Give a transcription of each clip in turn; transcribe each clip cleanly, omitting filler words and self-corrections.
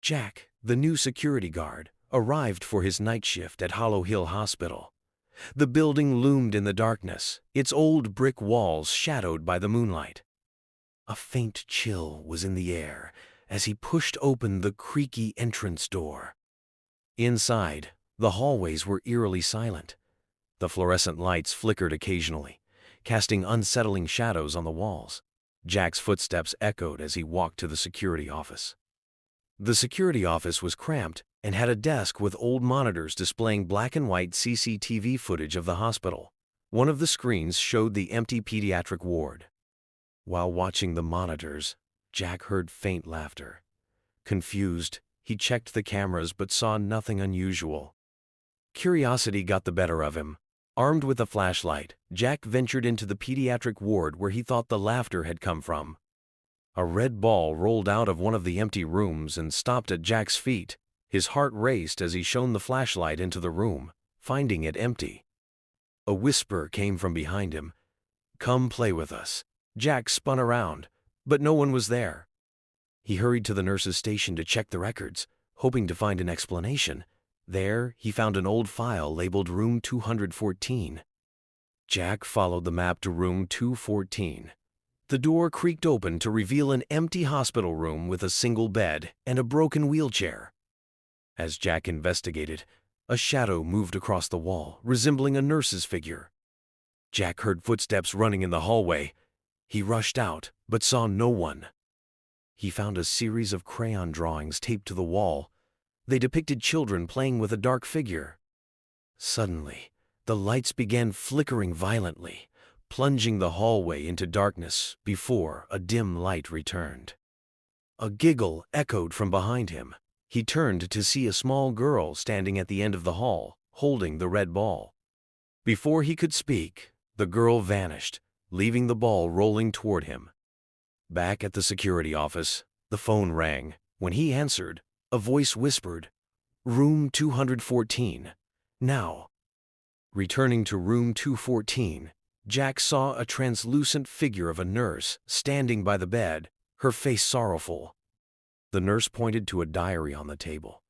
Jack, the new security guard, arrived for his night shift at Hollow Hill Hospital. The building loomed in the darkness, its old brick walls shadowed by the moonlight. A faint chill was in the air as he pushed open the creaky entrance door. Inside, the hallways were eerily silent. The fluorescent lights flickered occasionally, casting unsettling shadows on the walls. Jack's footsteps echoed as he walked to the security office. The security office was cramped and had a desk with old monitors displaying black and white CCTV footage of the hospital. One of the screens showed the empty pediatric ward. While watching the monitors, Jack heard faint laughter. Confused, he checked the cameras but saw nothing unusual. Curiosity got the better of him. Armed with a flashlight, Jack ventured into the pediatric ward where he thought the laughter had come from. A red ball rolled out of one of the empty rooms and stopped at Jack's feet. His heart raced as he shone the flashlight into the room, finding it empty. A whisper came from behind him. "Come play with us." Jack spun around, but no one was there. He hurried to the nurse's station to check the records, hoping to find an explanation. There, he found an old file labeled Room 214. Jack followed the map to Room 214. The door creaked open to reveal an empty hospital room with a single bed and a broken wheelchair. As Jack investigated, a shadow moved across the wall, resembling a nurse's figure. Jack heard footsteps running in the hallway. He rushed out, but saw no one. He found a series of crayon drawings taped to the wall. They depicted children playing with a dark figure. Suddenly, the lights began flickering violently, plunging the hallway into darkness before a dim light returned. A giggle echoed from behind him. He turned to see a small girl standing at the end of the hall, holding the red ball. Before he could speak, the girl vanished, leaving the ball rolling toward him. Back at the security office, the phone rang. When he answered, a voice whispered, "Room 214, now." Returning to Room 214, Jack saw a translucent figure of a nurse standing by the bed, her face sorrowful. The nurse pointed to a diary on the table.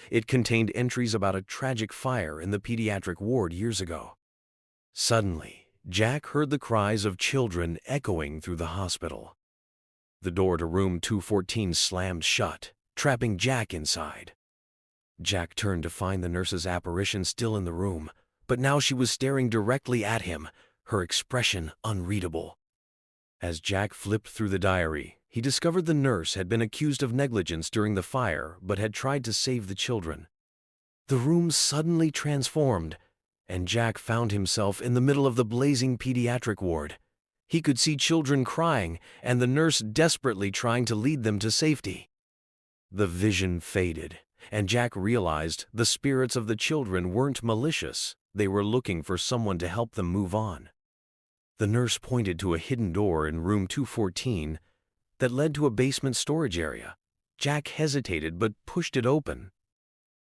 It contained entries about a tragic fire in the pediatric ward years ago. Suddenly, Jack heard the cries of children echoing through the hospital. The door to Room 214 slammed shut, trapping Jack inside. Jack turned to find the nurse's apparition still in the room, but now she was staring directly at him, her expression unreadable. As Jack flipped through the diary, he discovered the nurse had been accused of negligence during the fire but had tried to save the children. The room suddenly transformed, and Jack found himself in the middle of the blazing pediatric ward. He could see children crying and the nurse desperately trying to lead them to safety. The vision faded, and Jack realized the spirits of the children weren't malicious. They were looking for someone to help them move on. The nurse pointed to a hidden door in Room 214 that led to a basement storage area. Jack hesitated but pushed it open.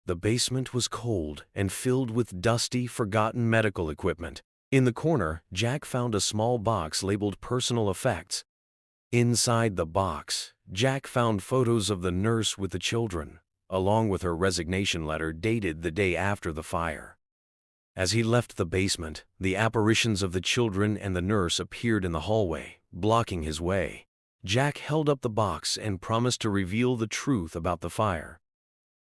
The basement was cold and filled with dusty, forgotten medical equipment. In the corner, Jack found a small box labeled Personal Effects. Inside the box, Jack found photos of the nurse with the children, along with her resignation letter dated the day after the fire. As he left the basement, the apparitions of the children and the nurse appeared in the hallway, blocking his way. Jack held up the box and promised to reveal the truth about the fire.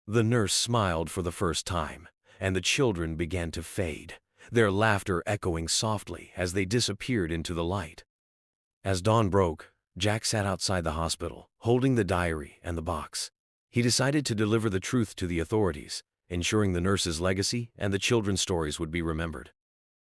The nurse smiled for the first time, and the children began to fade, their laughter echoing softly as they disappeared into the light. As dawn broke, Jack sat outside the hospital, holding the diary and the box. He decided to deliver the truth to the authorities, ensuring the nurse's legacy and the children's stories would be remembered.